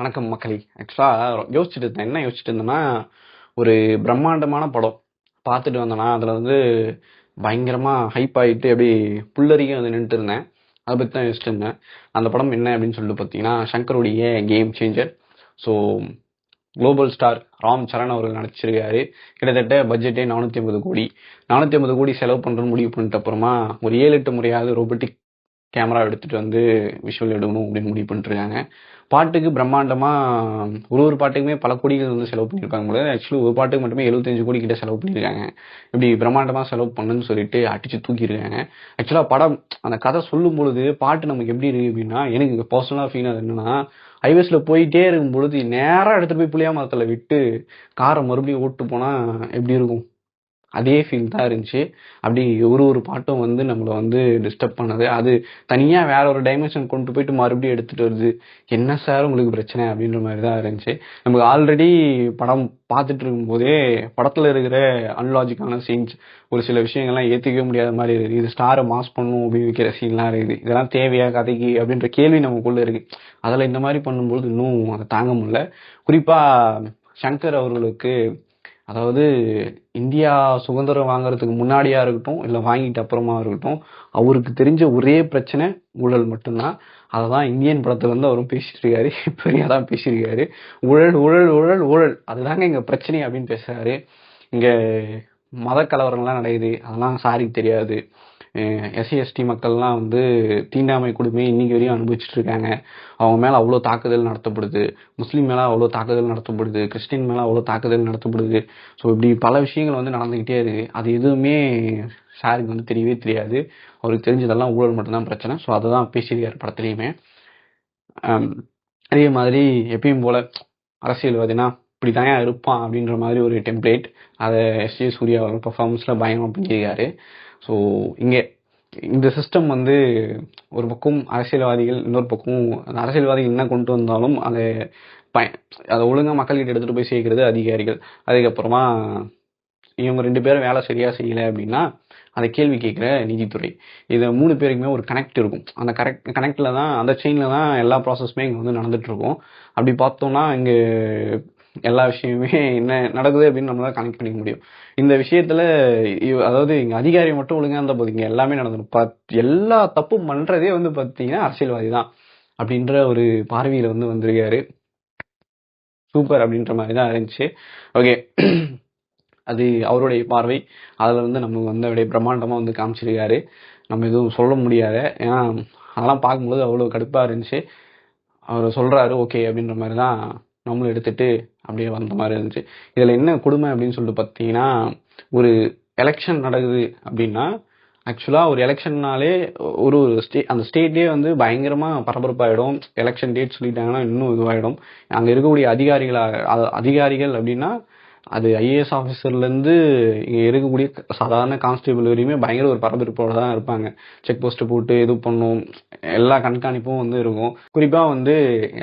வணக்கம் மக்களே. ஆக்சுவலாக யோசிச்சுட்டு இருந்தேன். என்ன யோசிச்சுட்டு இருந்தேன்னா, ஒரு பிரம்மாண்டமான படம் பார்த்துட்டு வந்தேன்னா, அதில் வந்து பயங்கரமாக ஹைப் ஆகிட்டு அப்படியே புல்லரிக்க வந்து நின்றுட்டு இருந்தேன். அதை பற்றி தான் யோசிச்சுட்டு இருந்தேன். அந்த படம் என்ன அப்படின்னு சொல்லிட்டு பார்த்தீங்கன்னா, சங்கருடைய Game Changer. So global star Ram Charan அவர்கள் நடிச்சிருக்காரு. கிட்டத்தட்ட பட்ஜெட்டே 450 கோடி. 450 கோடி செலவு பண்ணுறோன்னு முடிவு பண்ணிட்ட அப்புறமா ஒரு 7-8 முறையாவது ரோபோட்டிக் கேமரா எடுத்துட்டு வந்து விஷுவல் எடுக்கணும் அப்படின்னு முடிவு பண்ணிருக்காங்க. பாட்டுக்கு பிரம்மாண்டமா ஒரு பாட்டுக்குமே பல கோடிகள் வந்து செலவு பண்ணியிருக்காங்க போல. ஆக்சுவலி ஒரு பாட்டுக்கு மட்டுமே 75 கோடி கிட்ட செலவு பண்ணியிருக்காங்க. இப்படி பிரம்மாண்டமா செலவு பண்ணுன்னு சொல்லிட்டு அடிச்சு தூக்கியிருக்காங்க. ஆக்சுவலா படம் அந்த கதை சொல்லும் பொழுது பாட்டு நமக்கு எப்படி இருக்கு அப்படின்னா, எனக்கு பர்சனலா ஃபீல் ஆகுது என்னன்னா, ஹைவேஸ்ல போயிட்டே இருக்கும் பொழுது நேரா எடுத்துட்டு போய் புளியா மரத்துல விட்டு காரை மறுபடியும் ஓட்டு போனா எப்படி இருக்கும், அதே ஃபீல் தான் இருந்துச்சு. அப்படி ஒரு பாட்டும் வந்து நம்மளை வந்து டிஸ்டர்ப் பண்ணது. அது தனியாக வேற ஒரு டைமென்ஷன் கொண்டு போயிட்டு மறுபடியும் எடுத்துட்டு வருது. என்ன சார் உங்களுக்கு பிரச்சனை அப்படின்ற மாதிரி தான் இருந்துச்சு. நமக்கு ஆல்ரெடி படம் பார்த்துட்டு இருக்கும்போதே படத்தில் இருக்கிற அன்லாஜிக்கான சீன்ஸ், ஒரு சில விஷயங்கள்லாம் ஏற்றுக்கவே முடியாத மாதிரி இருக்குது. இது ஸ்டாரை மாஸ் பண்ணும் அப்படின்னு வைக்கிற சீன்லாம் இருக்குது. இதெல்லாம் தேவையா கதைக்கு அப்படின்ற கேள்வி நமக்குள்ளே இருக்குது. அதில் இந்த மாதிரி பண்ணும்போது இன்னும் அதை தாங்க முடியல. குறிப்பாக சங்கர் அவர்களுக்கு, அதாவது இந்தியா சுதந்திரம் வாங்குறதுக்கு முன்னாடியா இருக்கட்டும், இல்லை வாங்கிட்டு அப்புறமா இருக்கட்டும், அவருக்கு தெரிஞ்ச ஒரே பிரச்சனை ஊழல் மட்டும்தான். அதை தான் இந்தியன் படத்துல வந்து அவரும் பேசிட்டு இருக்காரு. பெரியா தான் பேசியிருக்காரு. ஊழல் ஊழல் ஊழல் ஊழல், அதுதாங்க எங்க பிரச்சனை அப்படின்னு பேசுறாரு. இங்க மத கலவரம்லாம் நடக்குது, அதெல்லாம் சாரிக்கு தெரியாது. எஸ்சி எஸ்டி மக்கள்லாம் வந்து தீண்டாமை கொடுமை இன்னைக்கு வரையும் அனுபவிச்சுட்டு இருக்காங்க. அவங்க மேல அவ்வளோ தாக்குதல் நடத்தப்படுது. முஸ்லீம் மேல அவ்வளோ தாக்குதல் நடத்தப்படுது. கிறிஸ்டின் மேல அவ்வளோ தாக்குதல் நடத்தப்படுது. ஸோ இப்படி பல விஷயங்கள் வந்து நடந்துகிட்டே இருக்கு. அது எதுவுமே சாருக்கு வந்து தெரியவே தெரியாது. அவருக்கு தெரிஞ்சதெல்லாம் ஊழல் மட்டும்தான் பிரச்சனை. ஸோ அதை தான் பேசியிருக்காரு படத்துலையுமே. அதே மாதிரி எப்பயும் போல அரசியல்வாதினா இப்படிதான் இருப்பான் அப்படின்ற மாதிரி ஒரு டெம்ப்ளேட் அதை எஸ்.ஜே. சூர்யா அவர்கள் பர்ஃபார்மன்ஸ்ல பயங்கரமா பண்ணியிருக்காரு. ஸோ இங்கே இந்த சிஸ்டம் வந்து ஒரு பக்கம் அரசியல்வாதிகள், இன்னொரு பக்கம் அந்த அரசியல்வாதிகள் என்ன கொண்டு வந்தாலும் அதை அதை ஒழுங்கா மக்கள்கிட்ட எடுத்துட்டு போய் சேர்க்கிறது அதிகாரிகள். அதுக்கப்புறமா இவங்க 2 பேரும் வேலை சரியா செய்யலை அப்படின்னா அதை கேள்வி கேட்குற நீதித்துறை. இது 3 பேருக்குமே ஒரு கனெக்ட் இருக்கும். அந்த கனெக்ட்ல தான், அந்த செயின்ல தான் எல்லா ப்ராசஸுமே இங்கே வந்து நடந்துட்டு இருக்கும். அப்படி பார்த்தோம்னா இங்கே எல்லா விஷயமுமே என்ன நடக்குது அப்படின்னு நம்மளால கனெக்ட் பண்ணிக்க முடியும். இந்த விஷயத்துல அதாவது இங்க அதிகாரி மட்டும் ஒழுங்கா இருந்தா போதும், இங்க எல்லாமே நடந்துடும். எல்லா தப்பும் பண்றதே வந்து பாத்தீங்கன்னா அரசியல்வாதி தான் அப்படின்ற ஒரு பார்வையில வந்து வந்திருக்காரு. சூப்பர் அப்படின்ற மாதிரி தான் இருந்துச்சு. ஓகே, அது அவருடைய பார்வை. அதுல வந்து நமக்கு வந்து அப்படியே பிரம்மாண்டமா வந்து காமிச்சிருக்காரு. நம்ம எதுவும் சொல்ல முடியாது. ஏன்னா அதெல்லாம் பார்க்கும்போது அவ்வளவு கடுப்பா இருந்துச்சு. அவர் சொல்றாரு ஓகே அப்படின்ற மாதிரி தான் நம்மளும் எடுத்துட்டு அப்படியே வந்த மாதிரி இருந்துச்சு. இதுல என்ன கொடுமை அப்படின்னு சொல்லிட்டு பார்த்தீங்கன்னா, ஒரு எலெக்ஷன் நடக்குது அப்படின்னா, ஆக்சுவலா ஒரு எலெக்ஷன்னாலே ஒரு அந்த ஸ்டேட்லயே வந்து பயங்கரமா பரபரப்பாயிடும். எலெக்ஷன் டேட் சொல்லிட்டாங்கன்னா இன்னும் இதுவாயிடும். அங்க இருக்கக்கூடிய அதிகாரிகள் அப்படின்னா, அது ஐஏஎஸ் ஆஃபீஸர்ல இருந்து இங்க இருக்கக்கூடிய சாதாரண கான்ஸ்டபிள் வரையுமே பயங்கர ஒரு பரபரப்போட தான் இருப்பாங்க. செக் போஸ்ட் போட்டு இது பண்ணும், எல்லா கண்காணிப்பும் வந்து இருக்கும். குறிப்பா வந்து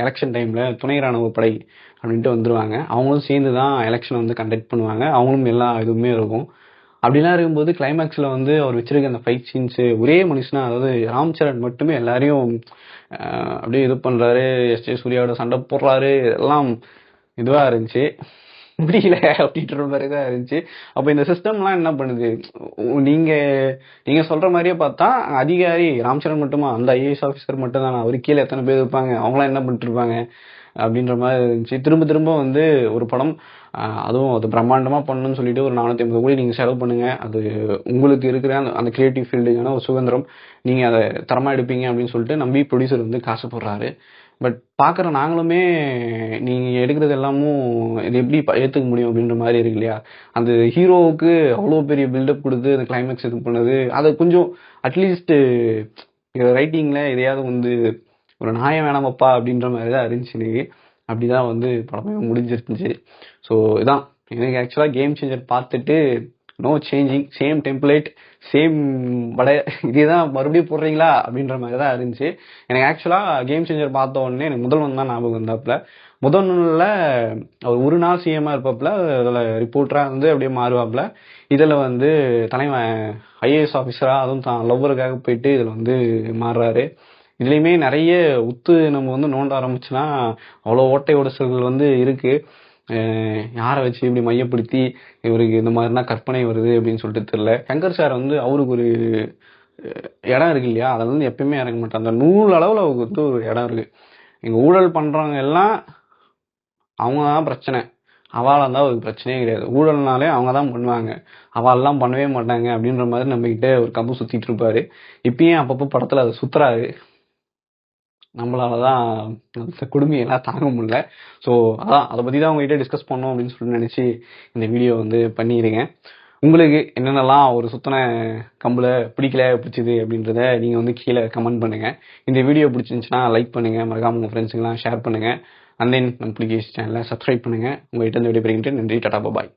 எலெக்ஷன் டைம்ல துணை ராணுவ படை அப்படின்ட்டு வந்துருவாங்க. அவங்களும் சேர்ந்து தான் எலெக்ஷன் வந்து கண்டக்ட் பண்ணுவாங்க. அவங்களும் எல்லா இதுவுமே இருக்கும். அப்படிலாம் இருக்கும்போது கிளைமேக்ஸ்ல வந்து அவர் வச்சிருக்க அந்த ஃபைட் சீன்ஸ், ஒரே மனுஷனா, அதாவது ராம் சரண் மட்டுமே எல்லாரையும் அப்படியே இது பண்றாரு. எஸ்.ஜே. சூர்யாவோட சண்டை போடுறாரு. எல்லாம் இதுவா இருந்துச்சு. முடியல அப்படின்ற மாதிரிதான் இருந்துச்சு. அப்ப இந்த சிஸ்டம்லாம் என்ன பண்ணுது? நீங்க நீங்க சொல்ற மாதிரியே பார்த்தா அதிகாரி ராம்சரண் மட்டுமா, அந்த ஐஏஎஸ் ஆஃபீஸர் மட்டும் தானே, அவரு கீழே எத்தனை பேர் இருப்பாங்க, அவங்களாம் என்ன பண்ணிட்டு இருப்பாங்க அப்படின்ற மாதிரி இருந்துச்சு. திரும்ப திரும்ப வந்து ஒரு படம், அதுவும் அது பிரம்மாண்டமா பண்ணணும்னு சொல்லிட்டு ஒரு 450 கோடி நீங்க செலவு பண்ணுங்க, அது உங்களுக்கு இருக்கிற அந்த கிரியேட்டிவ் ஃபீல்டுக்கான ஒரு சுதந்திரம், நீங்க அதை தரமா எடுப்பீங்க அப்படின்னு சொல்லிட்டு நம்பி ப்ரொடியூசர் வந்து காசு போடுறாரு. பட் பாக்குற நாங்களுமே நீங்க எடுக்கிறது எல்லாமும் இது எப்படி ஏத்துக்க முடியும் அப்படின்ற மாதிரி இருக்கு இல்லையா? அந்த ஹீரோவுக்கு அவ்வளோ பெரிய பில்டப் கொடுத்து அந்த கிளைமேக்ஸ் இது பண்ணது, அதை கொஞ்சம் அட்லீஸ்ட் ரைட்டிங்ல எதையாவது வந்து ஒரு நியாயம் வேணாமப்பா அப்படின்ற மாதிரி தான் இருந்துச்சு. அப்படிதான் வந்து படமே முடிஞ்சிருந்துச்சு. ஸோ இதான் எனக்கு ஆக்சுவலா கேம் சேஞ்சர் பார்த்துட்டு no changing, same template, same வடை, இதேதான் மறுபடியும் போடுறீங்களா அப்படின்ற மாதிரி தான் இருந்துச்சு. எனக்கு ஆக்சுவலா கேம் சேஞ்சர் பார்த்த உடனே எனக்கு முதல்வன் தான் ஞாபகம் வந்தாப்புல. முதல்ல அவர் ஒரு நாள் சிஎம்மா இருப்பாப்புல, அதில் ரிப்போர்ட்டரா வந்து அப்படியே மாறுவாப்புல. இதுல வந்து தலைவன் ஐஏஎஸ் ஆஃபீஸரா, அதுவும் தான் லவ்வருக்காக போயிட்டு இதுல வந்து மாறுறாரு. இதுலேயுமே நிறைய உத்து நம்ம வந்து நோண்ட ஆரம்பிச்சுன்னா அவ்வளோ ஓட்டை உடசல்கள் வந்து இருக்கு. யாரை வச்சு இப்படி மையப்படுத்தி இவருக்கு இந்த மாதிரினா கற்பனை வருது அப்படின்னு சொல்லிட்டு தெரியல. சங்கர் சார் வந்து அவருக்கு ஒரு இடம் இருக்கு இல்லையா, அதில் வந்து எப்பயுமே இறங்க மாட்டார். அந்த நூல் அளவில் அவருக்கு வந்து ஒரு இடம் இருக்கு. இங்கே ஊழல் பண்றவங்க எல்லாம் அவங்க தான் பிரச்சனை, அவாளா இருந்தால் ஒரு பிரச்சனையே கிடையாது. ஊழல்னாலே அவங்க தான் பண்ணுவாங்க, அவாளெல்லாம் பண்ணவே மாட்டாங்க அப்படின்ற மாதிரி நம்ம கிட்ட ஒரு கம்பு சுத்திட்டு இருப்பாரு. இப்பயும் அப்பப்போ படத்துல அதை சுத்துறாரு. நம்மளாலதான் அந்த கொடுமையெல்லாம் தாங்க முடியல. ஸோ அதான் அதை பற்றி தான் உங்ககிட்ட டிஸ்கஸ் பண்ணோம் அப்படின்னு சொல்லி நினச்சி இந்த வீடியோ வந்து பண்ணியிருக்கேன். உங்களுக்கு என்னென்னலாம் ஒரு சுத்தன கம்புல பிடிக்கல பிடிச்சது அப்படின்றத நீங்கள் வந்து கீழே கமெண்ட் பண்ணுங்கள். இந்த வீடியோ பிடிச்சிருந்துச்சுன்னா லைக் பண்ணுங்கள், மறக்காம உங்கள் ஃப்ரெண்ட்ஸுக்கெல்லாம் ஷேர் பண்ணுங்கள். அண்ட் தென் நம்ம பிடிக்க சேனலை சப்ஸ்கிரைப் பண்ணுங்கள். உங்கள்கிட்ட இந்த வீடியோ நன்றி, டாடா பாய்.